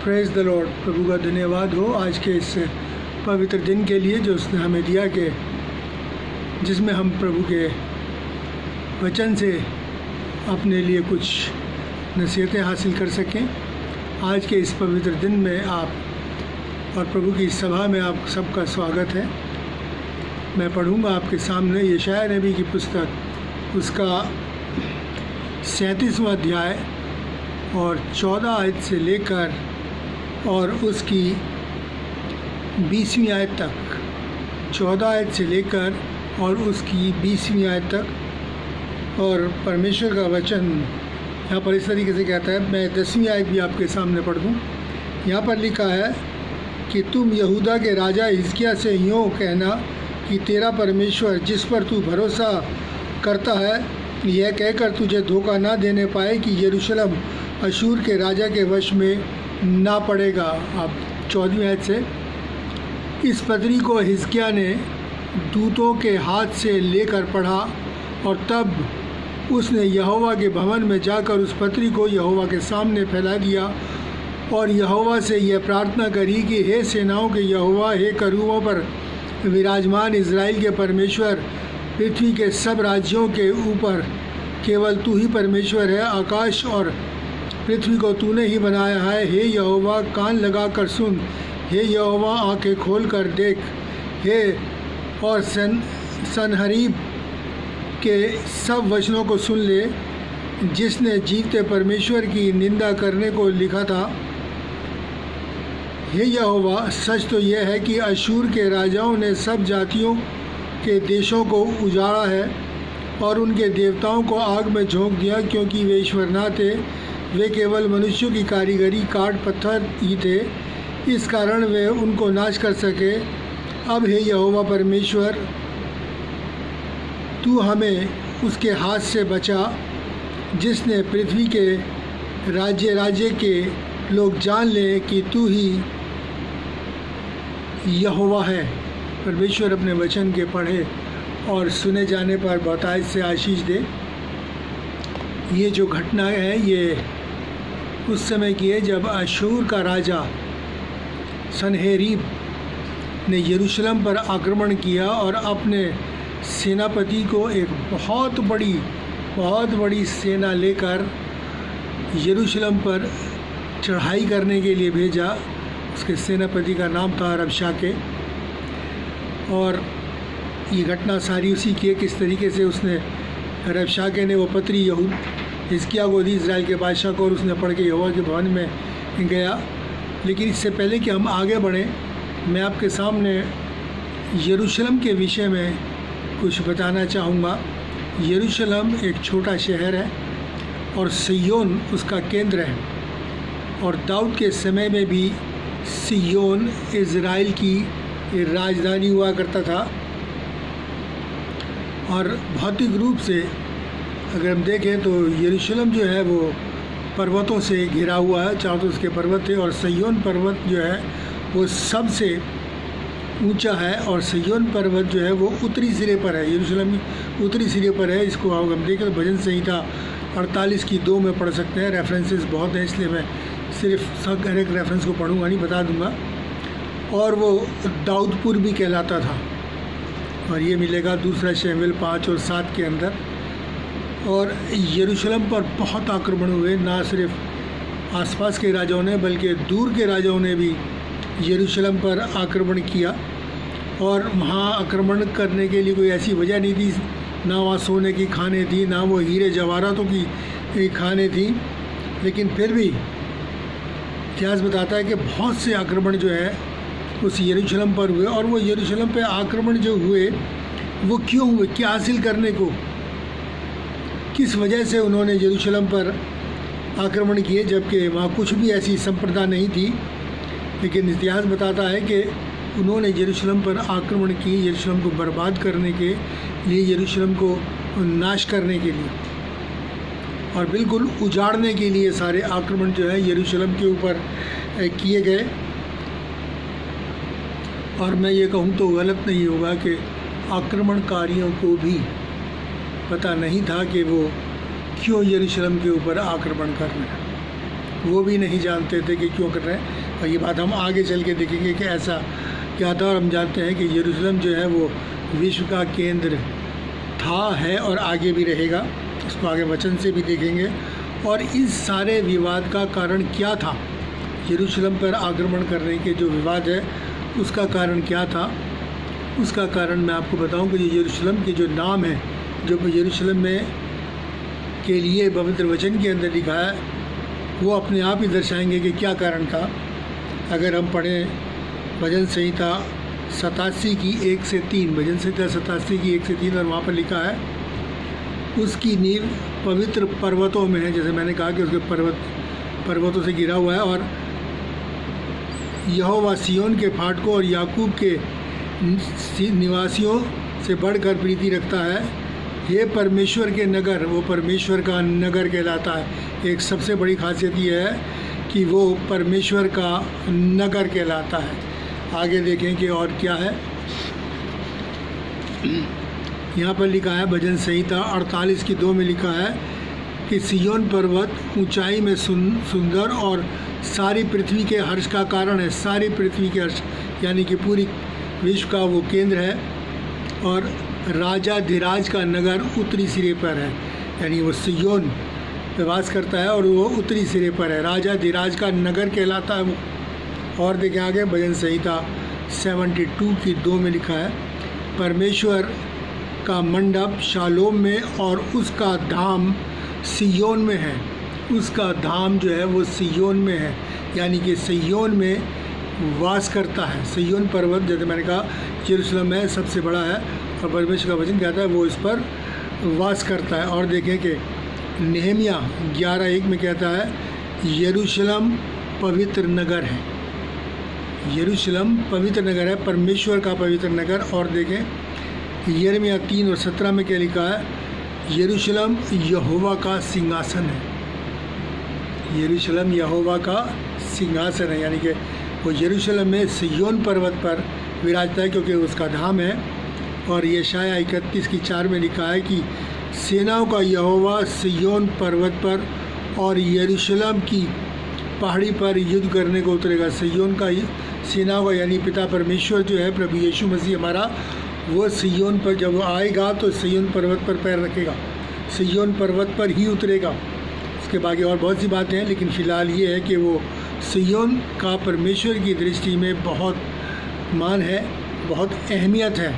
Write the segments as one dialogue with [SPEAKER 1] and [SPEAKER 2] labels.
[SPEAKER 1] Praise the Lord. प्रभु का धन्यवाद हो आज के इस पवित्र दिन के लिए जो उसने हमें दिया, कि जिसमें हम प्रभु के वचन से अपने लिए कुछ नसीहतें हासिल कर सकें। आज के इस पवित्र दिन में आप और प्रभु की सभा में आप सबका स्वागत है। मैं पढ़ूंगा आपके सामने यशायाह नबी की पुस्तक, उसका 37वां अध्याय और 14 आयत से लेकर और उसकी 20वीं आयत तक। 14 आयत से लेकर और उसकी 20वीं आयत तक। और परमेश्वर का वचन यहाँ पर इस तरीके से कहता है। मैं 10वीं आयत भी आपके सामने पढ़ दूँ। यहाँ पर लिखा है कि तुम यहूदा के राजा हिजकिय्याह से यूँ कहना कि तेरा परमेश्वर जिस पर तू भरोसा करता है, यह कहकर तुझे धोखा ना देने पाए कि यरूशलेम अशूर के राजा के वश में ना पड़ेगा। अब 14वीं आयत से, इस पत्री को हिजकिय्याह ने दूतों के हाथ से लेकर पढ़ा और तब उसने यहोवा के भवन में जाकर उस पत्री को यहोवा के सामने फैला दिया और यहोवा से यह प्रार्थना करी कि हे सेनाओं के यहोवा, हे करूबों पर विराजमान इज़राइल के परमेश्वर, पृथ्वी के सब राज्यों के ऊपर केवल तू ही परमेश्वर है। आकाश और पृथ्वी को तूने ही बनाया है। हे यहोवा, कान लगा कर सुन। हे यहोवा, आंखें खोल कर देख। हे और सनहरीब के सब वचनों को सुन ले, जिसने जीवते परमेश्वर की निंदा करने को लिखा था। हे यहोवा, सच तो यह है कि अशूर के राजाओं ने सब जातियों के देशों को उजाड़ा है और उनके देवताओं को आग में झोंक दिया, क्योंकि वे ईश्वर न थे, वे केवल मनुष्यों की कारीगरी काट पत्थर ही थे। इस कारण वे उनको नाश कर सके। अब हे यहोवा परमेश्वर, तू हमें उसके हाथ से बचा, जिसने पृथ्वी के राज्य के लोग जान लें कि तू ही यहोवा है। परमेश्वर अपने वचन के पढ़े और सुने जाने पर बहुतायत से आशीष दे। ये जो घटना है ये उस समय की है जब अशूर का राजा सनहेरीब ने यरूशलेम पर आक्रमण किया और अपने सेनापति को एक बहुत बड़ी सेना लेकर यरूशलेम पर चढ़ाई करने के लिए भेजा। उसके सेनापति का नाम था रबशाके। और ये घटना सारी उसी की है, किस तरीके से उसने रबशाके ने वो पत्री हिजकिय्याह को दी, इज़राइल के बादशाह को, और उसने पढ़ के यहोवा के भवन में गया। लेकिन इससे पहले कि हम आगे बढ़ें, मैं आपके सामने यरूशलेम के विषय में कुछ बताना चाहूँगा। यरूशलेम एक छोटा शहर है और सिय्योन उसका केंद्र है। और दाऊद के समय में भी सिय्योन इज़राइल की राजधानी हुआ करता था। और भौतिक रूप से अगर हम देखें तो यरूशलेम जो है वो पर्वतों से घिरा हुआ है, चारों तरफ उसके पर्वत थे। और सिय्योन पर्वत जो है वो सबसे ऊंचा है। और सिय्योन पर्वत जो है वो उत्तरी सिरे पर है, यरूशलेम उत्तरी सिरे पर है। इसको हम देखें तो भजन संहिता 48 की 2 में पढ़ सकते हैं। रेफरेंसेस बहुत हैं, इसलिए मैं सिर्फ हर एक रेफरेंस को पढ़ूंगा नहीं, बता दूंगा। और वो दाऊदपुर भी कहलाता था, और ये मिलेगा दूसरा शमूएल 5 और 7 के अंदर। और यरूशलेम पर बहुत आक्रमण हुए, ना सिर्फ आसपास के राजाओं ने बल्कि दूर के राजाओं ने भी यरूशलेम पर आक्रमण किया। और वहाँ आक्रमण करने के लिए कोई ऐसी वजह नहीं थी, ना वहाँ सोने की खानें थी, ना वो हीरे जवाहरातों की खानें थी। लेकिन फिर भी इतिहास बताता है कि बहुत से आक्रमण जो है उस यरूशलेम पर हुए। और वो यरूशलेम पे आक्रमण जो हुए वो क्यों हुए, क्या हासिल करने को, किस वजह से उन्होंने यरूशलेम पर आक्रमण किए, जबकि वहाँ कुछ भी ऐसी संप्रदा नहीं थी। लेकिन इतिहास बताता है कि उन्होंने यरूशलेम पर आक्रमण किए यरूशलेम को बर्बाद करने के लिए, यरूशलेम को नाश करने के लिए और बिल्कुल उजाड़ने के लिए सारे आक्रमण जो है यरूशलेम के ऊपर किए गए। और मैं ये कहूँ तो गलत नहीं होगा कि आक्रमणकारियों को भी पता नहीं था कि वो क्यों यरूशलेम के ऊपर आक्रमण कर रहे हैं। वो भी नहीं जानते थे कि क्यों कर रहे हैं। और ये बात हम आगे चल के देखेंगे कि ऐसा क्या था। और हम जानते हैं कि यरूशलेम जो है वो विश्व का केंद्र था, है और आगे भी रहेगा। इसको आगे वचन से भी देखेंगे। और इस सारे विवाद का कारण क्या था, यरूशलेम पर आक्रमण करने के जो विवाद है उसका कारण क्या था, उसका कारण मैं आपको बताऊं कि यरूशलेम के जो नाम है, जो यरूशलेम में के लिए पवित्र वचन के अंदर लिखा है, वो अपने आप ही दर्शाएंगे कि क्या कारण था। अगर हम पढ़ें भजन संहिता 87 की 1 से 3, भजन संहिता 87 की 1 से 3, और वहाँ पर लिखा है उसकी नींव पवित्र पर्वतों में है। जैसे मैंने कहा कि उसके पर्वतों से घिरा हुआ है। और यहोवा सिय्योन के फाटकों और याकूब के निवासियों से बढ़कर प्रीति रखता है। ये परमेश्वर के नगर, वो परमेश्वर का नगर कहलाता है। एक सबसे बड़ी खासियत ये है कि वो परमेश्वर का नगर कहलाता है। आगे देखें कि और क्या है। यहाँ पर लिखा है भजन संहिता 48 की 2 में लिखा है कि सिय्योन पर्वत ऊंचाई में सुंदर और सारी पृथ्वी के हर्ष का कारण है। सारी पृथ्वी के हर्ष यानी कि पूरी विश्व का वो केंद्र है। और राजा धीराज का नगर उत्तरी सिरे पर है, यानी वो सिय्योन पे वास करता है और वो उत्तरी सिरे पर है। राजा धीराज का नगर कहलाता है वो। और देखें आगे भजन संहिता 72 की 2 में लिखा है परमेश्वर का मंडप शालोम में और उसका धाम सिय्योन में है। उसका धाम जो है वो सिय्योन में है, यानी कि सिय्योन में वास करता है। सिय्योन पर्वत, जैसे मैंने कहा, यरूशलेम में सबसे बड़ा है और परमेश्वर का वचन कहता है वो इस पर वास करता है। और देखें कि नेहमिया 11:1 में कहता है यरूशलेम पवित्र नगर है। यरूशलेम पवित्र नगर है, परमेश्वर का पवित्र नगर। और देखें यिर्मयाह 3 और 17 में क्या लिखा है, यरूशलेम यहोवा का सिंहासन है। यरूशलेम यहोवा का सिंहासन है, यानी कि वो यरूशलेम में सिय्योन पर्वत पर विराजता है क्योंकि उसका धाम है। और यशायाह 31 की 4 में लिखा है कि सेनाओं का यहोवा सिय्योन पर्वत पर और यरूशलेम की पहाड़ी पर युद्ध करने को उतरेगा। सिय्योन का सेनाओं का यानी पिता परमेश्वर जो है, प्रभु यीशु मसीह हमारा, वो सिय्योन पर जब वो आएगा तो सिय्योन पर्वत पर पैर रखेगा, सिय्योन पर्वत पर ही उतरेगा। उसके बाकी और बहुत सी बातें हैं, लेकिन फ़िलहाल ये है कि वो सिय्योन का परमेश्वर की दृष्टि में बहुत मान है, बहुत अहमियत है,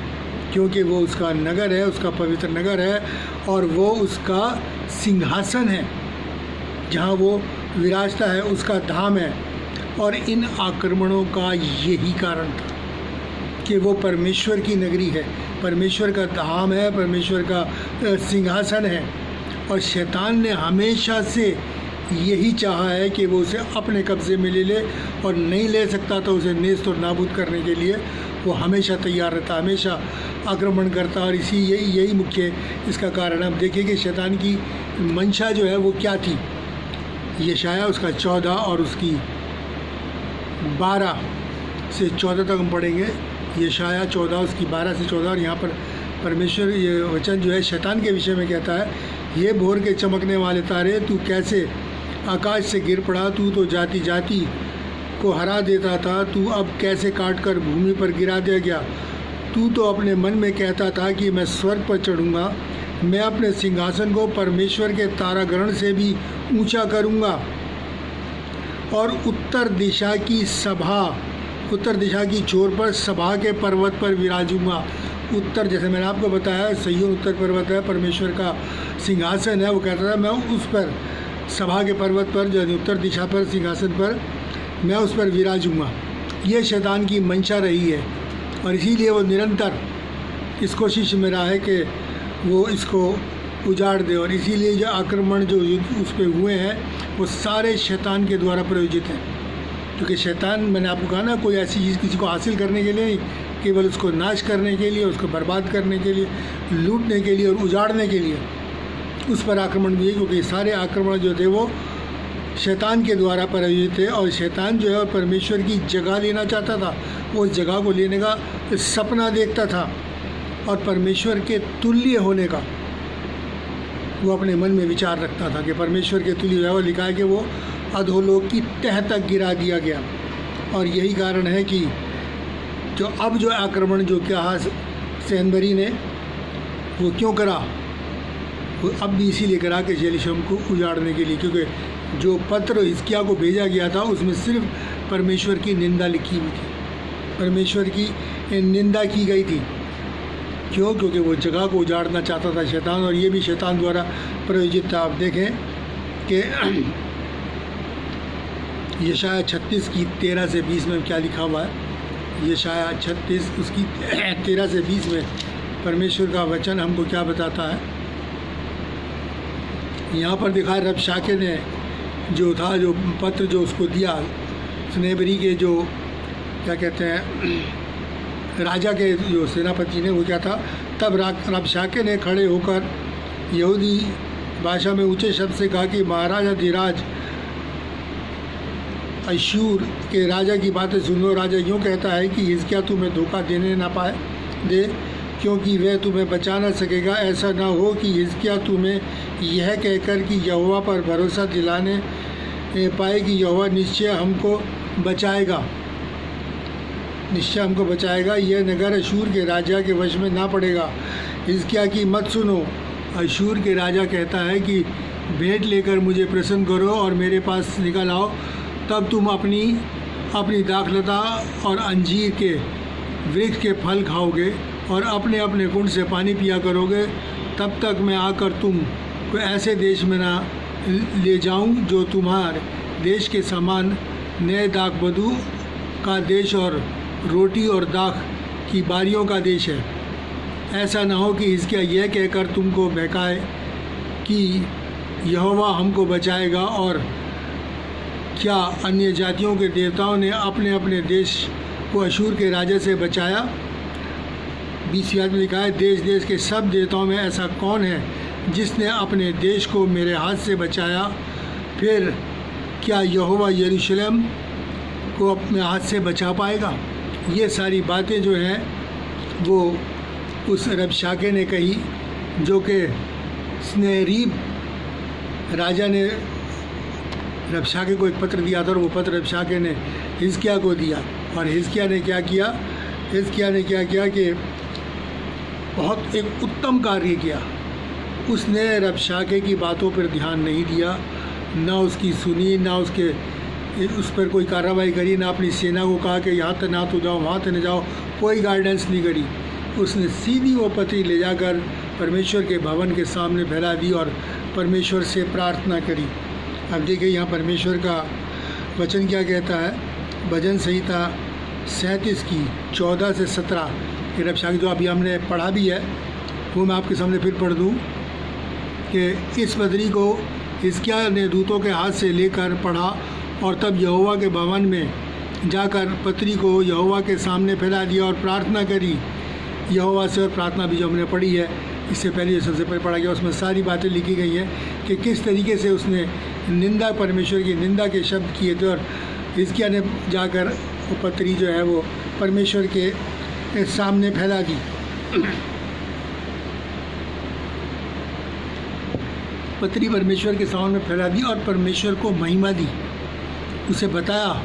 [SPEAKER 1] क्योंकि वो उसका नगर है, उसका पवित्र नगर है और वो उसका सिंहासन है जहाँ वो विराजता है, उसका धाम है। और इन आक्रमणों का यही कारण था कि वो परमेश्वर की नगरी है, परमेश्वर का धाम है, परमेश्वर का सिंहासन है। और शैतान ने हमेशा से यही चाहा है कि वो उसे अपने कब्ज़े में ले ले, और नहीं ले सकता तो उसे नेस्त और नाबूद करने के लिए वो हमेशा तैयार रहता, हमेशा आक्रमण करता। और यही मुख्य इसका कारण है। अब देखिए कि शैतान की मंशा जो है वो क्या थी। यशायाह उसका 14 और उसकी 12 से 14 तक हम पढ़ेंगे। यशायाह 14 उसकी 12 से 14। और यहाँ पर परमेश्वर ये वचन जो है शैतान के विषय में कहता है, ये भोर के चमकने वाले तारे, तू कैसे आकाश से गिर पड़ा, तू तो जाति जाति को हरा देता था, तू अब कैसे काट कर भूमि पर गिरा दिया गया। तू तो अपने मन में कहता था कि मैं स्वर्ग पर चढ़ूँगा, मैं अपने सिंहासन को परमेश्वर के तारागण से भी ऊंचा करूँगा और उत्तर दिशा की छोर पर सभा के पर्वत पर विराजूंगा। उत्तर, जैसे मैंने आपको बताया, सिय्योन उत्तर पर्वत है, परमेश्वर का सिंहासन है। वो कहता था मैं उस पर, सभा के पर्वत पर, जो उत्तर दिशा पर सिंहासन पर, मैं उस पर विराजूंगा। ये शैतान की मंशा रही है और इसीलिए वो निरंतर इस कोशिश में रहा है कि वो इसको उजाड़ दे। और इसीलिए जो आक्रमण जो उस पर हुए हैं वो सारे शैतान के द्वारा प्रायोजित हैं, क्योंकि शैतान, मैंने आपको कहा ना, कोई ऐसी चीज़ किसी को हासिल करने के लिए नहीं, केवल उसको नाश करने के लिए, उसको बर्बाद करने के लिए, लूटने के लिए और उजाड़ने के लिए उस पर आक्रमण हुए। क्योंकि सारे आक्रमण जो थे वो शैतान के द्वारा प्रायोजित थे और शैतान जो है परमेश्वर की जगह लेना चाहता था। वो उस जगह को लेने का सपना देखता था और परमेश्वर के तुल्य होने का वो अपने मन में विचार रखता था कि परमेश्वर के तुल्य है। वो लिखा है कि वो अधोलोक की तह तक गिरा दिया गया। और यही कारण है कि जो आक्रमण जो किया सैनबरी ने, वो क्यों करा, वो अब भी इसीलिए करा कि यरूशलेम को उजाड़ने के लिए, क्योंकि जो पत्र हिजकिय्याह को भेजा गया था उसमें सिर्फ परमेश्वर की निंदा लिखी हुई थी, परमेश्वर की निंदा की गई थी। क्यों? क्योंकि वो जगह को उजाड़ना चाहता था शैतान, और ये भी शैतान द्वारा प्रायोजित था। आप देखें कि यशाया 36 की 13 से 20 में क्या लिखा हुआ है। यशाया 36 उसकी 13 से 20 में परमेश्वर का वचन हमको क्या बताता है। यहाँ पर दिखा रबशाके ने जो था, जो पत्र जो उसको दिया सनेबरी के जो क्या कहते हैं राजा के जो सेनापति ने, वो क्या था, तब रबशाके ने खड़े होकर यहूदी भाषा में ऊंचे शब्द से कहा कि महाराजा धीराज अश्शूर के राजा की बातें सुन लो। राजा यूँ कहता है कि हिजकिय्याह तुम्हें धोखा देने ना पाए दे, क्योंकि वह तुम्हें बचा ना सकेगा। ऐसा ना हो कि हिजकिय्याह तुम्हें यह कहकर कि यहोवा पर भरोसा दिलाने पाए कि यहोवा निश्चय हमको बचाएगा, निश्चय हमको बचाएगा, यह नगर अश्शूर के राजा के वश में ना पड़ेगा। हिजकिय्याह की मत सुनो। अश्शूर के राजा कहता है कि भेंट लेकर मुझे प्रसन्न करो और मेरे पास निकल आओ, तब तुम अपनी दाखलता और अंजीर के वृक्ष के फल खाओगे और अपने अपने कुंड से पानी पिया करोगे। तब तक मैं आकर तुम को ऐसे देश में ना ले जाऊं जो तुम्हारे देश के समान नए दाख बदू का देश और रोटी और दाख की बारियों का देश है। ऐसा ना हो कि हिजकिय्याह यह कहकर तुमको बहकाए कि यहोवा हमको बचाएगा। और क्या अन्य जातियों के देवताओं ने अपने अपने देश को अश्शूर के राजा से बचाया? 20 आयत में लिखा है, देश देश के सब देवताओं में ऐसा कौन है जिसने अपने देश को मेरे हाथ से बचाया? फिर क्या यहोवा यरूशलेम को अपने हाथ से बचा पाएगा? ये सारी बातें जो हैं वो उस रबशाके ने कही, जो कि सनेरीब राजा ने रबशाके को एक पत्र दिया था, और वो पत्र रबशाके ने हिजकिय्याह को दिया। और हिजकिय्याह ने क्या किया? हिजकिय्याह ने क्या किया कि बहुत एक उत्तम कार्य किया। उसने रबशाके की बातों पर ध्यान नहीं दिया, ना उसकी सुनी, ना उस पर कोई कार्रवाई करी, ना अपनी सेना को कहा कि यहाँ तक ना तो जाओ, वहाँ तक न जाओ, कोई गाइडेंस नहीं करी। उसने सीधी वो पत्री ले जाकर परमेश्वर के भवन के सामने फैला दी और परमेश्वर से प्रार्थना करी। अब देखिए यहाँ परमेश्वर का वचन क्या कहता है। भजन संहिता 37 की 14 से 17 के रबशाके, जो अभी हमने पढ़ा भी है, वो मैं आपके सामने फिर पढ़ दूँ कि इस पत्री को हिजकिय्याह ने दूतों के हाथ से लेकर पढ़ा और तब यहोवा के भवन में जाकर पत्री को यहोवा के सामने फैला दिया और प्रार्थना करी यहोवा से। और प्रार्थना भी जो हमने पढ़ी है, इससे पहले जो सबसे पहले पढ़ा गया, उसमें सारी बातें लिखी गई हैं कि किस तरीके से उसने निंदा, परमेश्वर की निंदा के शब्द किए थे। और हिजकिय्याह ने जाकर वो पत्री जो है वो परमेश्वर के सामने फैला दी। पत्री परमेश्वर के सामने फैला दी और परमेश्वर को महिमा दी। उसे बताया,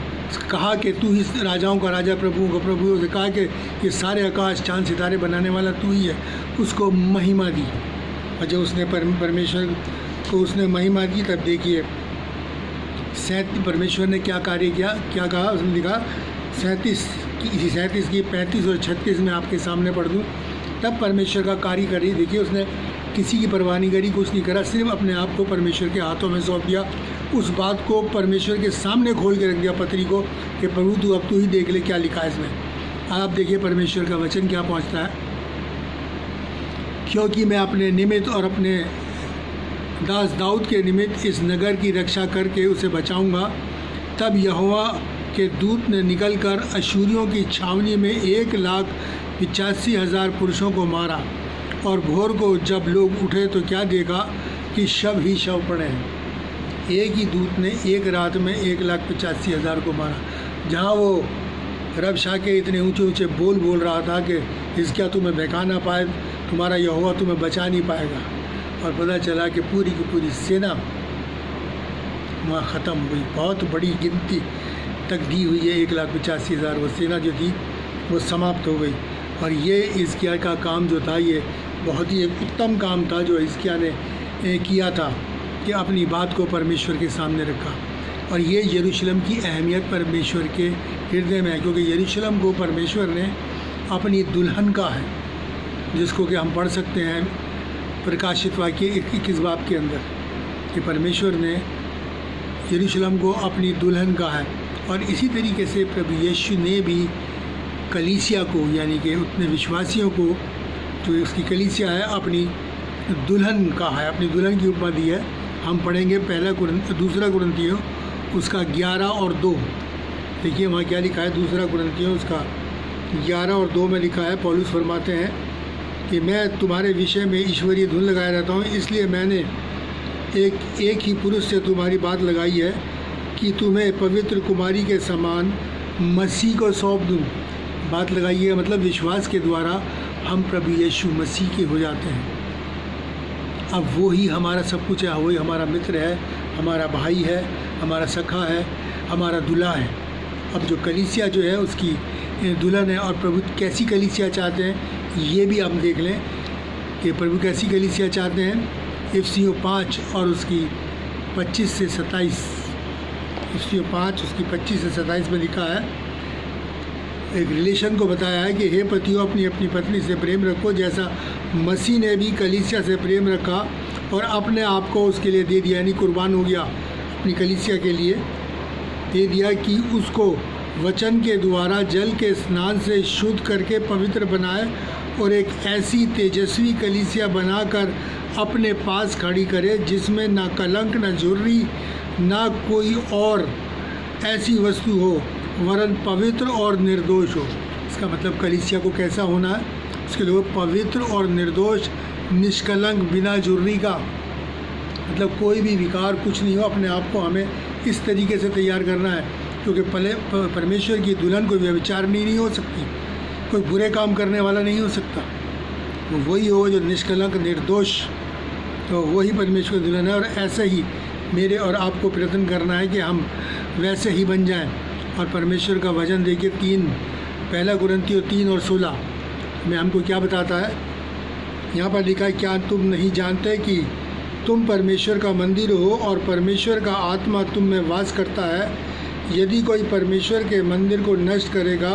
[SPEAKER 1] कहा कि तू ही राजाओं का राजा, प्रभुओं का प्रभु। उसे कहा कि ये सारे आकाश चांद सितारे बनाने वाला तू ही है। उसको महिमा दी। और जब उसने परमेश्वर को उसने महिमा दी, तब देखिए परमेश्वर ने क्या कार्य किया, क्या कहा। उसने लिखा 37 की 35 और 36 में आपके सामने पढ़ दूँ। तब परमेश्वर का कार्य करी। देखिए उसने किसी की परवाह नहीं करी, कुछ नहीं करा, सिर्फ अपने आप को परमेश्वर के हाथों में सौंप दिया। उस बात को परमेश्वर के सामने खोल के रख दिया, पत्री को, कि प्रभु तू अब तू ही देख ले क्या लिखा है इसमें। आप देखिए परमेश्वर का वचन क्या पहुंचता है। क्योंकि मैं अपने निमित्त और अपने दास दाऊद के निमित्त इस नगर की रक्षा करके उसे बचाऊंगा। तब यहोवा के दूत ने निकलकर अश्शूरियों की छावनी में 1,85,000 पुरुषों को मारा। और भोर को जब लोग उठे तो क्या देखा कि शव ही शव पड़े हैं। एक ही दूत ने एक रात में 1,85,000 को मारा। जहाँ वो रबशाके इतने ऊंचे ऊंचे बोल रहा था कि हिजकिय्याह तुम्हें बहका ना पाए, तुम्हारा यहोवा तुम्हें बचा नहीं पाएगा। और पता चला कि पूरी की पूरी सेना वहाँ ख़त्म हो गई। बहुत बड़ी गिनती तक दी हुई है, 1,85,000 वो सेना जो थी वो समाप्त हो गई। और ये हिजकिय्याह का काम जो था ये बहुत ही एक उत्तम काम था जो हिजकिय्याह ने किया था कि अपनी बात को परमेश्वर के सामने रखा। और ये यरूशलेम की अहमियत परमेश्वर के हृदय में है, क्योंकि यरूशलेम को परमेश्वर ने अपनी दुल्हन का है, जिसको कि हम पढ़ सकते हैं प्रकाशित वाक्य 21 बाब के अंदर कि परमेश्वर ने यरूशलेम को अपनी दुल्हन का है। और इसी तरीके से प्रभु यीशु ने भी कलीसिया को, यानी कि उतने विश्वासियों को जो उसकी कलीसिया है, अपनी दुल्हन का है, अपनी दुल्हन की उपमा दी है। हम पढ़ेंगे दूसरा कुरिन्थियों उसका 11 और 2। देखिए वहाँ क्या लिखा है, दूसरा कुरिन्थियों उसका 11 और 2 में लिखा है, पौलुस फरमाते हैं कि मैं तुम्हारे विषय में ईश्वरीय धुन लगाए रहता हूँ, इसलिए मैंने एक ही पुरुष से तुम्हारी बात लगाई है कि तुम्हें पवित्र कुमारी के समान मसीह को सौंप दूँ। बात लगाई है मतलब विश्वास के द्वारा हम प्रभु यीशु मसीह के हो जाते हैं। अब वो ही हमारा सब कुछ है, वही हमारा मित्र है, हमारा भाई है, हमारा सखा है, हमारा दूल्हा है। अब जो कलीसिया जो है उसकी दुल्हन है। और प्रभु कैसी कलीसिया चाहते हैं ये भी हम देख लें कि प्रभु कैसी कलीसिया चाहते हैं। इफिसियों 5 और उसकी 25 से 27, इफिसियों 5 उसकी 25 से 27 में लिखा है, एक रिलेशन को बताया है कि हे पतियों अपनी अपनी पत्नी से प्रेम रखो, जैसा मसीह ने भी कलीसिया से प्रेम रखा और अपने आप को उसके लिए दे दिया, यानी कुर्बान हो गया, अपनी कलीसिया के लिए दे दिया कि उसको वचन के द्वारा जल के स्नान से शुद्ध करके पवित्र बनाए और एक ऐसी तेजस्वी कलीसिया बनाकर अपने पास खड़ी करे जिसमें ना कलंक, ना झुर्री, ना कोई और ऐसी वस्तु हो, वरन पवित्र और निर्दोष हो। इसका मतलब कलीसिया को कैसा होना है, उसके लिए पवित्र और निर्दोष, निष्कलंक, बिना झुर्री का, मतलब कोई भी विकार कुछ नहीं हो। अपने आप को हमें इस तरीके से तैयार करना है, क्योंकि परमेश्वर की दुल्हन कोई व्यभिचारिणी नहीं हो सकती, कोई बुरे काम करने वाला नहीं हो सकता। वो वही हो जो निष्कलंक, निर्दोष, तो वही परमेश्वर की दुल्हन है। और ऐसे ही मेरे और आपको प्रयत्न करना है कि हम वैसे ही बन जाएं। और परमेश्वर का वचन देखिए 1 कुरिन्थियों 3 और 16 में हमको क्या बताता है। यहाँ पर लिखा है, क्या तुम नहीं जानते कि तुम परमेश्वर का मंदिर हो और परमेश्वर का आत्मा तुम में वास करता है। यदि कोई परमेश्वर के मंदिर को नष्ट करेगा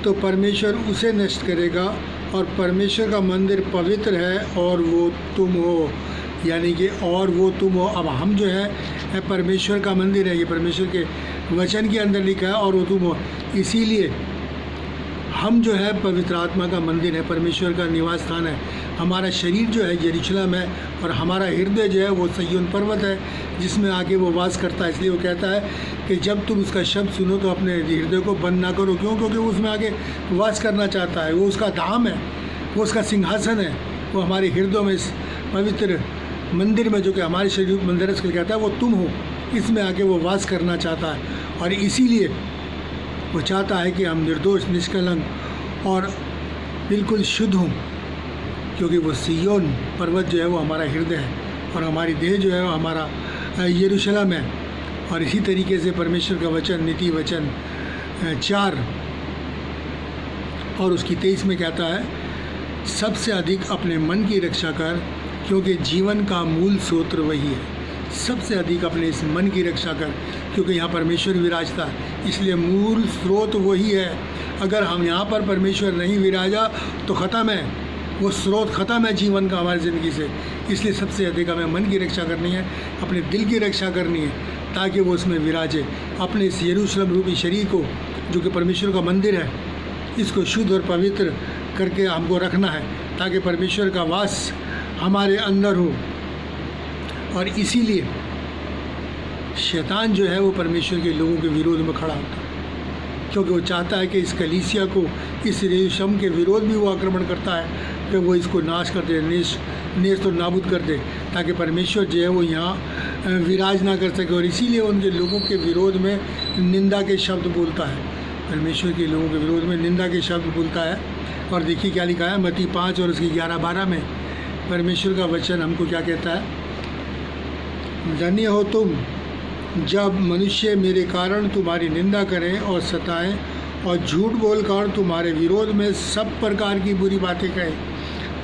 [SPEAKER 1] तो परमेश्वर उसे नष्ट करेगा, और परमेश्वर का मंदिर पवित्र है और वो तुम हो, यानी कि और वो तुम हो। अब हम जो है परमेश्वर का मंदिर है, ये परमेश्वर के वचन के अंदर लिखा है, और वो तुम हो। इसीलिए हम जो है पवित्र आत्मा का मंदिर है, परमेश्वर का निवास स्थान है। हमारा शरीर जो है यरूशलेम है और हमारा हृदय जो है वो सिय्योन पर्वत है जिसमें आके वो वास करता है। इसलिए वो कहता है कि जब तुम उसका शब्द सुनो तो अपने हृदय को बंद ना करो। क्यों? क्योंकि वो उसमें आके वास करना चाहता है, वो उसका धाम है, वो उसका सिंहासन है, वो हमारे हृदय में इस पवित्र मंदिर में जो कि हमारे शरीर मंदिर इसके कहता है वो तुम हो, इसमें आके वो वास करना चाहता है। और इसीलिए वो चाहता है कि हम निर्दोष, निष्कलंक और बिल्कुल शुद्ध हों, क्योंकि वो सिय्योन पर्वत जो है वो हमारा हृदय है और हमारी देह जो है वो हमारा यरूशलेम है। और इसी तरीके से परमेश्वर का वचन, नीति वचन 4 और उसकी 23 में कहता है, सबसे अधिक अपने मन की रक्षा कर, क्योंकि जीवन का मूल स्रोत वही है। सबसे अधिक अपने इस मन की रक्षा कर, क्योंकि यहाँ परमेश्वर विराजता है, इसलिए मूल स्रोत वही है। अगर हम यहाँ पर परमेश्वर नहीं विराजा तो ख़त्म है, वो स्रोत ख़त्म है जीवन का हमारी ज़िंदगी से। इसलिए सबसे अधिक हमें मन की रक्षा करनी है, अपने दिल की रक्षा करनी है, ताकि वो उसमें विराजे। अपने इस यरूशलेम रूपी शरीर को जो कि परमेश्वर का मंदिर है, इसको शुद्ध और पवित्र करके हमको रखना है, ताकि परमेश्वर का वास हमारे अंदर हो। और इसीलिए शैतान जो है वो परमेश्वर के लोगों के विरोध में खड़ा होता है, क्योंकि वो चाहता है कि इस कलीसिया को, इस यरूशलेम के विरोध भी वो आक्रमण करता है कि वो इसको नाश कर दे, नेस्त और नाबूद कर दे, ताकि परमेश्वर जो है वो यहाँ विराज ना कर सके। और इसीलिए उनके लोगों के विरोध में निंदा के शब्द बोलता है, परमेश्वर के लोगों के विरोध में निंदा के शब्द बोलता है। और देखिए क्या लिखा है मत्ती 5 और उसकी 11-12 में परमेश्वर का वचन हमको क्या कहता है, धन्य हो तुम जब मनुष्य मेरे कारण तुम्हारी निंदा करें और सताएं और झूठ बोलकर तुम्हारे विरोध में सब प्रकार की बुरी बातें कहें,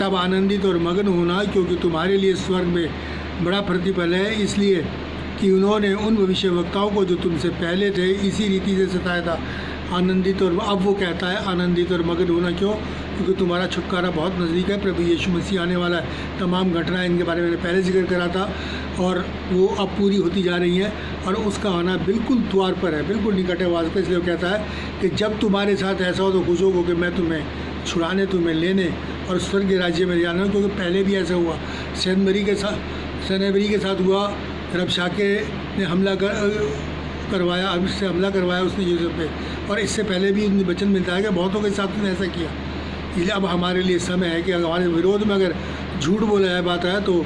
[SPEAKER 1] तब आनंदित और मगन होना, क्योंकि तुम्हारे लिए स्वर्ग में बड़ा प्रतिफल है, इसलिए कि उन्होंने उन भविष्यवक्ताओं को जो तुमसे पहले थे इसी रीति से सताया था। आनंदित और अब वो कहता है आनंदित और मगन होना क्यों? क्योंकि तुम्हारा छुटकारा बहुत नज़दीक है। प्रभु यीशु मसीह आने वाला है। तमाम घटनाएं इनके बारे में मैंने पहले जिक्र करा था और वो अब पूरी होती जा रही हैं और उसका आना बिल्कुल द्वार पर है, बिल्कुल निकट है वास्तव। इसलिए वो कहता है कि जब तुम्हारे साथ ऐसा हो तो खुश हो कि मैं तुम्हें छुड़ाने, तुम्हें लेने और स्वर्ग के राज्य में जाना। क्योंकि पहले भी ऐसा हुआ, सनबरी के साथ हुआ। रबशाके ने हमला करवाया, उससे हमला करवाया उसने यूसुफ पे, और इससे पहले भी उन्हें वचन मिलता है कि बहुतों के साथ उसने ऐसा किया। इसलिए अब हमारे लिए समय है कि हमारे विरोध में अगर झूठ बोला है बात है तो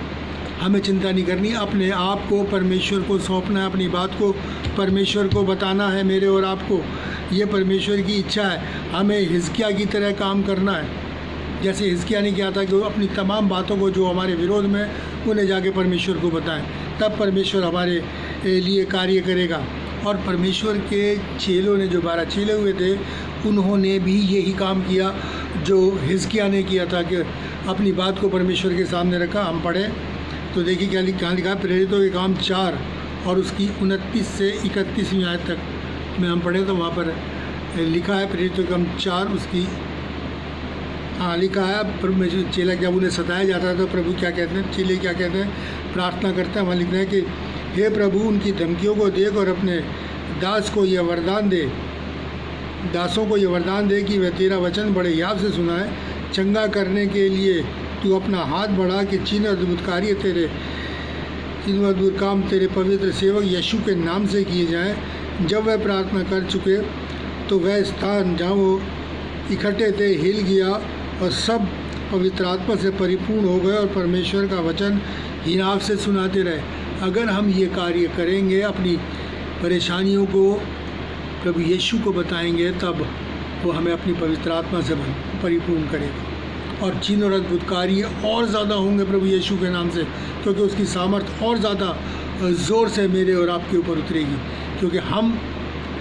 [SPEAKER 1] हमें चिंता नहीं करनी, अपने आप को परमेश्वर को सौंपना है, अपनी बात को परमेश्वर को बताना है। मेरे और आपको ये परमेश्वर की इच्छा है। हमें हिजकिय्याह की तरह काम करना है, जैसे हिजकिय्याह ने किया था कि वो अपनी तमाम बातों को जो हमारे विरोध में उन्हें जाके परमेश्वर को बताएं, तब परमेश्वर हमारे लिए कार्य करेगा। और परमेश्वर के चेलों ने, जो 12 चेले हुए थे, उन्होंने भी यही काम किया जो हिजकिय्याह ने किया था कि अपनी बात को परमेश्वर के सामने रखा। हम पढ़े तो देखिए क्या लिखा है, प्रेरितों के काम 4 और उसकी 29 से 31वीं आयत तक में हम पढ़े तो वहाँ पर लिखा है, प्रेरितों के काम 4 उसकी लिखा है, चेला जब उन्हें सताया जाता है तो प्रभु क्या कहते हैं, चेले क्या कहते हैं, प्रार्थना करते हैं। वहाँ लिखते हैं कि हे प्रभु, उनकी धमकियों को देख और अपने दासों को यह वरदान दे कि वह तेरा वचन बड़े याद से सुनाए। चंगा करने के लिए तू अपना हाथ बढ़ा कि चिन्ह और अद्भुत काम तेरे पवित्र सेवक यीशु के नाम से किए जाएं। जब वह प्रार्थना कर चुके तो वह स्थान जहाँ वो इकट्ठे थे हिल गया और सब पवित्र आत्मा से परिपूर्ण हो गए और परमेश्वर का वचन हिनाव से सुनाते रहे। अगर हम ये कार्य करेंगे, अपनी परेशानियों को प्रभु यीशु को बताएंगे, तब वो हमें अपनी पवित्र आत्मा से परिपूर्ण करेगा और चिन्ह और अद्भुत कार्य और ज़्यादा होंगे प्रभु यीशु के नाम से, क्योंकि उसकी सामर्थ और ज़्यादा ज़ोर से मेरे और आपके ऊपर उतरेगी, क्योंकि हम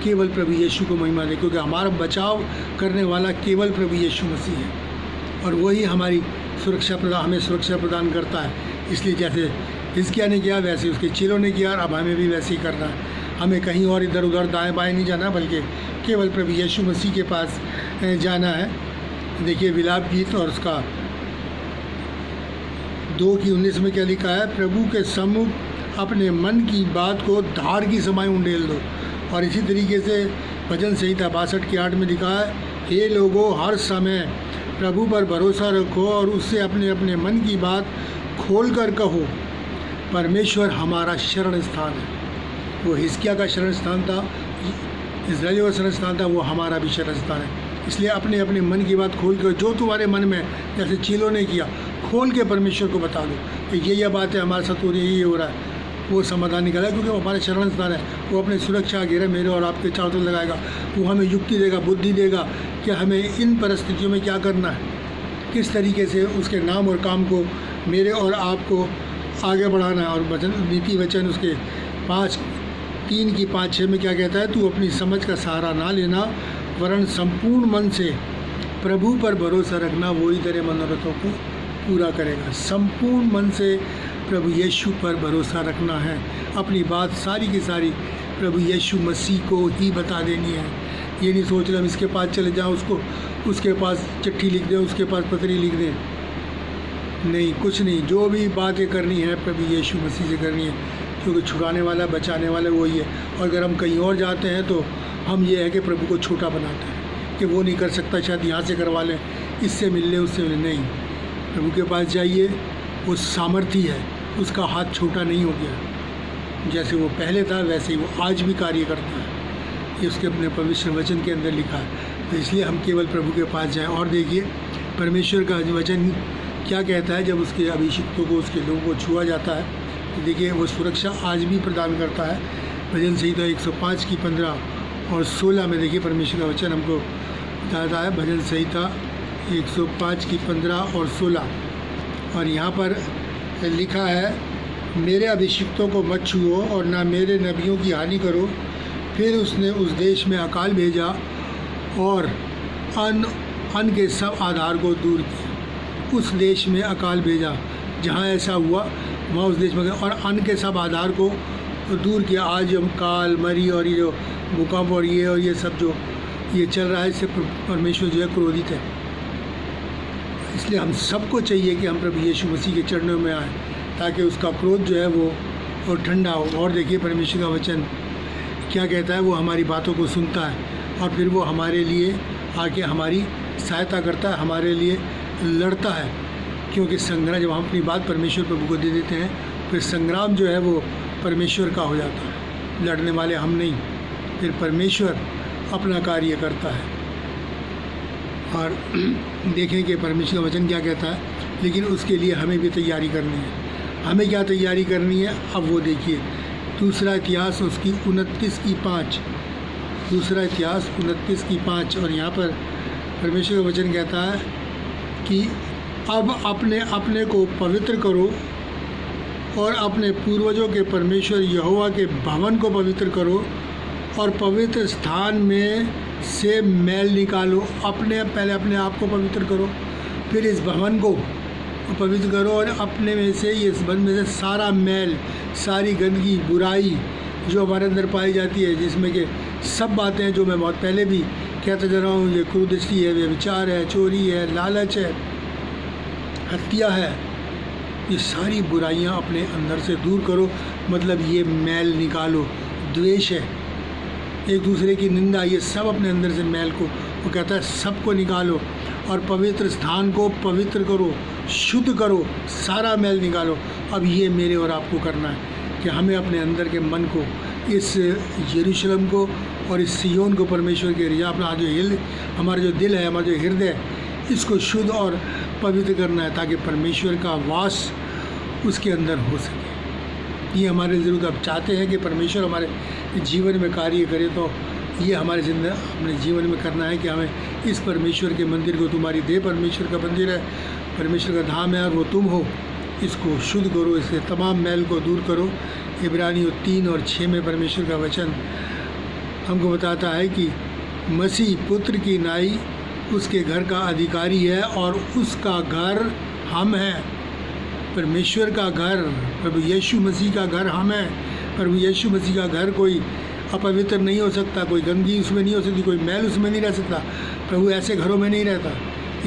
[SPEAKER 1] केवल प्रभु यीशु को महिमा दें, क्योंकि हमारा बचाव करने वाला केवल प्रभु यीशु मसीह है और वही हमारी हमें सुरक्षा प्रदान करता है। इसलिए जैसे हिजकिय्याह ने किया वैसे उसके चेलों ने किया और अब हमें भी वैसे ही करना है। हमें कहीं और इधर उधर दाएं बाएं नहीं जाना, बल्कि केवल प्रभु यीशु मसीह के पास जाना है। देखिए विलाप गीत और उसका 2:19 में क्या लिखा है, प्रभु के सम्मुख अपने मन की बात को धार की समाई उंडेल दो। और इसी तरीके से भजन संहिता 62:8 में लिखा है, हे लोगों, हर समय प्रभु पर भरोसा रखो और उससे अपने अपने मन की बात खोल कर कहो। परमेश्वर हमारा शरण स्थान है। वो हिजकिय्याह का शरण स्थान था, इस्राएलियों का शरण स्थान था, वो हमारा भी शरण स्थान है। इसलिए अपने अपने मन की बात खोल कर, जो तुम्हारे मन में, जैसे चेलों ने किया, खोल के परमेश्वर को बता दो कि ये बात है हमारे साथ हो रही है, ये हो रहा है। वो समाधान निकाला, क्योंकि वो हमारे शरण स्थान है। वो अपने सुरक्षा घेरे मेरे और आपके चारों तरफ लगाएगा। वो हमें युक्ति देगा, बुद्धि देगा कि हमें इन परिस्थितियों में क्या करना है, किस तरीके से उसके नाम और काम को मेरे और आपको आगे बढ़ाना है। और वचन, नीति वचन उसके 3:5-6 में क्या कहता है, तू अपनी समझ का सहारा ना लेना, वरन संपूर्ण मन से प्रभु पर भरोसा रखना, वही तेरे मनोरथों को पूरा करेगा। संपूर्ण मन से प्रभु यीशु पर भरोसा रखना है। अपनी बात सारी की सारी प्रभु यीशु मसीह को ही बता देनी है। ये नहीं सोच रहे हम इसके पास चले जाएं, उसके पास चिट्ठी लिख दें, उसके पास पत्री लिख दें। नहीं, कुछ नहीं। जो भी बातें करनी है प्रभु यीशु मसीह से करनी है, क्योंकि छुड़ाने वाला, बचाने वाला वही है। और अगर हम कहीं और जाते हैं तो हम ये है कि प्रभु को छोटा बनाते हैं कि वो नहीं कर सकता, शायद यहाँ से करवा लें, इससे मिल लें, उससे मिले। नहीं, प्रभु के पास जाइए, वो सामर्थी है, उसका हाथ छोटा नहीं हो गया। जैसे वो पहले था वैसे ही वो आज भी कार्य करता है। ये उसके अपने पवित्र वचन के अंदर लिखा है। तो इसलिए हम केवल प्रभु के पास जाएं। और देखिए परमेश्वर का वचन क्या कहता है, जब उसके अभिषिक्तों को, उसके लोगों को छुआ जाता है, तो देखिए वो सुरक्षा आज भी प्रदान करता है। भजन संहिता 105:15 और 16 में देखिए परमेश्वर का वचन हमको बताता है। भजन संहिता 105:15 और 16, और यहाँ पर लिखा है मेरे अभिषिक्तों को मत छुओ और ना मेरे नबियों की हानि करो। फिर उसने उस देश में अकाल भेजा और अन्न के सब आधार को दूर किया। उस देश में अकाल भेजा, जहाँ ऐसा हुआ वहाँ उस देश में, और अन्न के सब आधार को दूर किया। आज हम काल मरी और ये जो भूकंप और ये सब जो ये चल रहा है, इससे परमेश्वर जो है क्रोधित है। इसलिए हम सबको चाहिए कि हम प्रभु यीशु मसीह के चरणों में आएँ, ताकि उसका क्रोध जो है वो ठंडा हो। और देखिए परमेश्वर का वचन क्या कहता है, वो हमारी बातों को सुनता है और फिर वो हमारे लिए आके हमारी सहायता करता है, हमारे लिए लड़ता है। क्योंकि संग्राम, जब हम अपनी बात परमेश्वर प्रभु को दे देते हैं, फिर संग्राम जो है वो परमेश्वर का हो जाता है, लड़ने वाले हम नहीं। फिर परमेश्वर अपना कार्य करता है। और देखें कि परमेश्वर का वचन क्या कहता है, लेकिन उसके लिए हमें भी तैयारी करनी है। हमें क्या तैयारी करनी है, अब वो देखिए दूसरा इतिहास उसकी 29:5, दूसरा इतिहास 29:5। और यहाँ पर परमेश्वर का वचन कहता है कि अब अपने अपने को पवित्र करो और अपने पूर्वजों के परमेश्वर यहोवा के भवन को पवित्र करो और पवित्र स्थान में से मैल निकालो। पहले अपने आप को पवित्र करो, फिर इस भवन को पवित्र करो और अपने में से, इस भवन में से सारा मैल, सारी गंदगी, बुराई जो हमारे अंदर पाई जाती है, जिसमें कि सब बातें जो मैं बहुत पहले भी कहता जा रहा हूँ, ये क्रूरदृष्टि है, व्यभिचार है, चोरी है, लालच है, हत्या है, ये सारी बुराइयाँ अपने अंदर से दूर करो। मतलब ये मैल निकालो। द्वेष है, एक दूसरे की निंदा, ये सब अपने अंदर से मैल को, वो कहता है सबको निकालो और पवित्र स्थान को पवित्र करो, शुद्ध करो, सारा मैल निकालो। अब ये मेरे और आपको करना है कि हमें अपने अंदर के मन को, इस यरूशलेम को और इस सिय्योन को परमेश्वर के रिया, अपना जो हमारा जो दिल है, हमारा जो हृदय है, इसको शुद्ध और पवित्र करना है, ताकि परमेश्वर का वास उसके अंदर हो सके। ये हमारे ज़रूरत। अब चाहते हैं कि परमेश्वर हमारे जीवन में कार्य करे, तो ये हमारे अपने जीवन में करना है कि हमें इस परमेश्वर के मंदिर को, तुम्हारी देह परमेश्वर का मंदिर है, परमेश्वर का धाम है और वो तुम हो, इसको शुद्ध करो, इसके तमाम मैल को दूर करो। इब्रानियों 3:6 में परमेश्वर का वचन हमको बताता है कि मसीह पुत्र की नाई उसके घर का अधिकारी है और उसका घर हम हैं। परमेश्वर का घर, प्रभु यीशु मसीह का घर हम हैं। प्रभु यीशु मसीह का घर कोई अपवित्र नहीं हो सकता, कोई गंदगी उसमें नहीं हो सकती, कोई मैल उसमें नहीं रह सकता। प्रभु ऐसे घरों में नहीं रहता।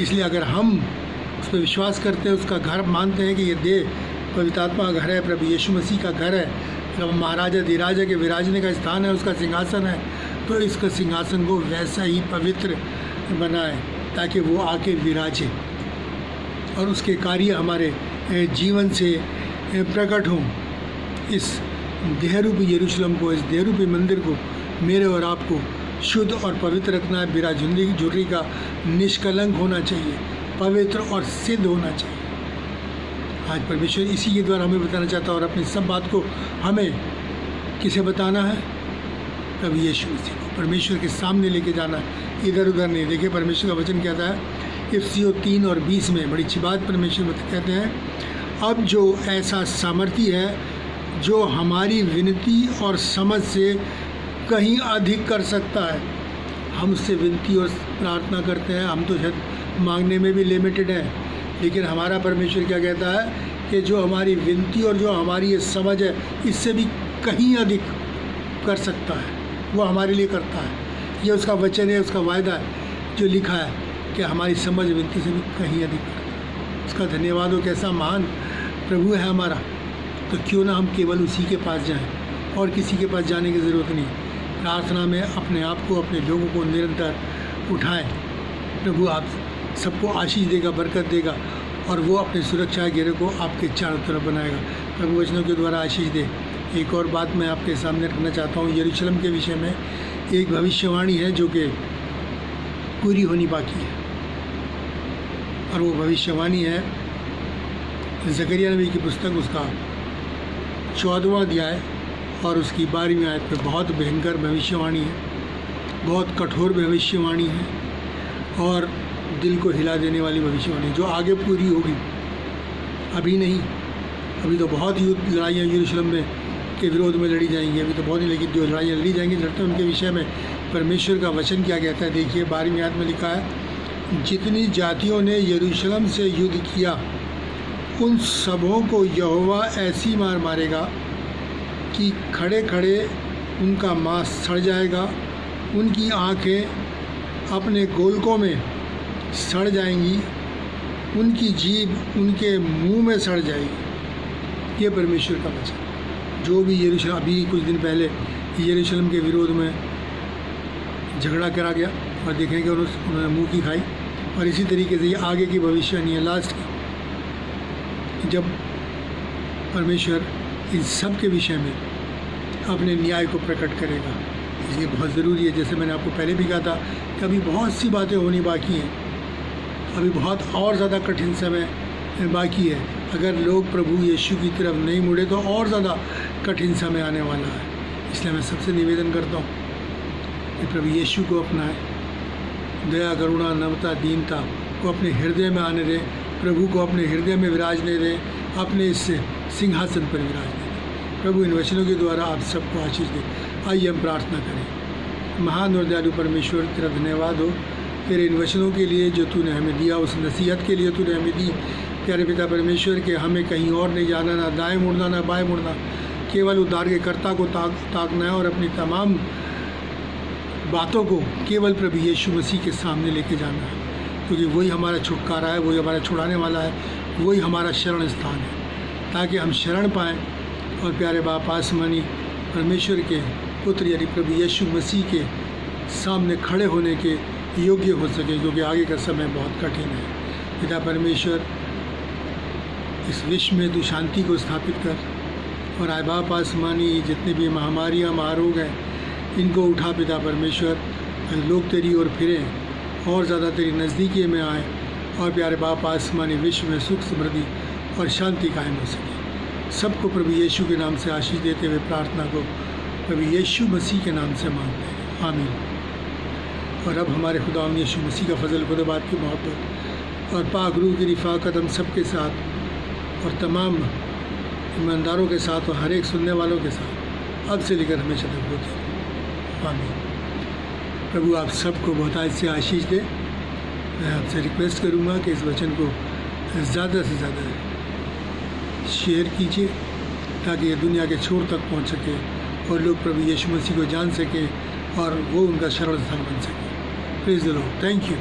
[SPEAKER 1] इसलिए अगर हम उस पर विश्वास करते हैं, उसका घर मानते हैं कि ये देह पवित्र आत्मा का घर है, प्रभु यीशु मसीह का घर है, प्रभु महाराजा धीराजा के विराजने का स्थान है, उसका सिंहासन है, तो इसका सिंहासन को वैसा ही पवित्र बनाए ताकि वो आके विराजे और उसके कार्य हमारे जीवन से प्रकट हों। इस देहरूपी यरूशलेम को, इस देहरूपी मंदिर को मेरे और आपको शुद्ध और पवित्र रखना है। बिना झुर्री का निष्कलंक होना चाहिए, पवित्र और सिद्ध होना चाहिए। आज परमेश्वर इसी के द्वारा हमें बताना चाहता है और अपनी सब बात को हमें किसे बताना है? प्रभु यीशु मसीह को परमेश्वर के सामने लेके जाना है, इधर उधर नहीं। देखिए परमेश्वर का वचन कहता है इफिसियों 3:20 में, बड़ी अच्छी बात परमेश्वर कहते हैं, अब जो ऐसा सामर्थी है जो हमारी विनती और समझ से कहीं अधिक कर सकता है। हम उससे विनती और प्रार्थना करते हैं, हम तो शायद मांगने में भी लिमिटेड हैं, लेकिन हमारा परमेश्वर क्या कहता है कि जो हमारी विनती और जो हमारी ये समझ है, इससे भी कहीं अधिक कर सकता है, वो हमारे लिए करता है। ये उसका वचन है, उसका वायदा है जो लिखा है कि हमारी समझ विनती से भी कहीं अधिक करता है। उसका धन्यवाद हो, कैसा महान प्रभु है हमारा। तो क्यों ना हम केवल उसी के पास जाएं और किसी के पास जाने की ज़रूरत नहीं। प्रार्थना में अपने आप को, अपने लोगों को निरंतर उठाएं। प्रभु आप सबको आशीष देगा, बरकत देगा और वो अपने सुरक्षा घेरे को आपके चारों तरफ बनाएगा। प्रभु वचनों के द्वारा आशीष दे। एक और बात मैं आपके सामने रखना चाहता हूँ। यरूशलेम के विषय में एक भविष्यवाणी है जो कि पूरी होनी बाकी है, और वो भविष्यवाणी है जकरिया नबी की पुस्तक, उसका 14वां अध्याय और उसकी 12वीं आयत पे। बहुत भयंकर भविष्यवाणी है, बहुत कठोर भविष्यवाणी है और दिल को हिला देने वाली भविष्यवाणी जो आगे पूरी होगी, अभी नहीं। अभी तो बहुत युद्ध लड़ाइयाँ यरूशलेम में के विरोध में लड़ी जाएंगी, अभी तो बहुत ही, लेकिन जो लड़ाइयाँ लड़ी जाएंगी लड़ते उनके विषय में परमेश्वर का वचन क्या कहता है। देखिए 12वीं आयत में लिखा है, जितनी जातियों ने यरूशलेम से युद्ध किया उन सबों को यहोवा ऐसी मार मारेगा कि खड़े खड़े उनका मांस सड़ जाएगा, उनकी आँखें अपने गोलकों में सड़ जाएंगी, उनकी जीभ उनके मुंह में सड़ जाएगी। ये परमेश्वर का वचन। जो भी यरूशलेम, अभी कुछ दिन पहले यरूशलेम के विरोध में झगड़ा करा गया और देखेंगे उन्होंने मुंह की खाई, और इसी तरीके से ये आगे की भविष्यवाणी है लास्ट की, जब परमेश्वर इन सब के विषय में अपने न्याय को प्रकट करेगा। इसलिए बहुत ज़रूरी है, जैसे मैंने आपको पहले भी कहा था कि अभी बहुत सी बातें होनी बाकी हैं, अभी बहुत और ज़्यादा कठिन समय बाकी है। अगर लोग प्रभु यीशु की तरफ नहीं मुड़े तो और ज़्यादा कठिन समय आने वाला है। इसलिए मैं सबसे निवेदन करता हूँ कि प्रभु यीशु को अपनाएं, दया करुणा नम्रता दीनता को अपने हृदय में आने दें, प्रभु को अपने हृदय में विराजने दें, अपने इस सिंहासन पर विराजने दें। प्रभु इन वचनों के द्वारा आप सबको आशीष दें। आइए हम प्रार्थना करें। महान और दयालु परमेश्वर, तेरा धन्यवाद हो तेरे इन वचनों के लिए जो तूने हमें दिया, उस नसीहत के लिए तूने हमें दी। प्यारे पिता परमेश्वर के हमें कहीं और नहीं जाना, ना दाएं मुड़ना ना बाएं मुड़ना, केवल उद्धार के कर्ता को ताकना है और अपनी तमाम बातों को केवल प्रभु यीशु मसीह के सामने लेके जाना है, क्योंकि वही हमारा छुटकारा है, वही हमारा छुड़ाने वाला है, वही हमारा शरण स्थान है, ताकि हम शरण पाएँ और प्यारे बाप आसमानी परमेश्वर के पुत्र यानी प्रभु यीशु मसीह के सामने खड़े होने के योग्य हो सके, क्योंकि आगे का समय बहुत कठिन है। पिता परमेश्वर, इस विश्व में तू शांति को स्थापित कर, और आए बाप आसमानी जितने भी महामारियाँ महारोग हैं इनको उठा पिता परमेश्वर, लोग तेरी ओर फिरें और ज़्यादा तेरी नज़दीकी में आए, और प्यारे बाप आसमानी विश्व में सुख समृद्धि और शांति कायम हो सके। सबको प्रभु यीशु के नाम से आशीष देते हुए प्रार्थना को प्रभु यीशु मसीह के नाम से मांगते हैं, आमीन। और अब हमारे खुदा यीशु मसीह का फजल, खुदाबाद की मोहब्बत और पाक रूह की रिफ़ाक़त हम सबके साथ और तमाम ईमानदारों के साथ और हर एक सुनने वालों के साथ अब से लेकर हमेशा तक होती है, आमीन। प्रभु आप सबको बहुतायत से आशीष दे। मैं आपसे रिक्वेस्ट करूँगा कि इस वचन को ज़्यादा से ज़्यादा शेयर कीजिए, ताकि ये दुनिया के छोर तक पहुंच सके और लोग प्रभु यीशु मसीह को जान सकें और वो उनका शरण स्थान बन सके। Praise the Lord. Thank you.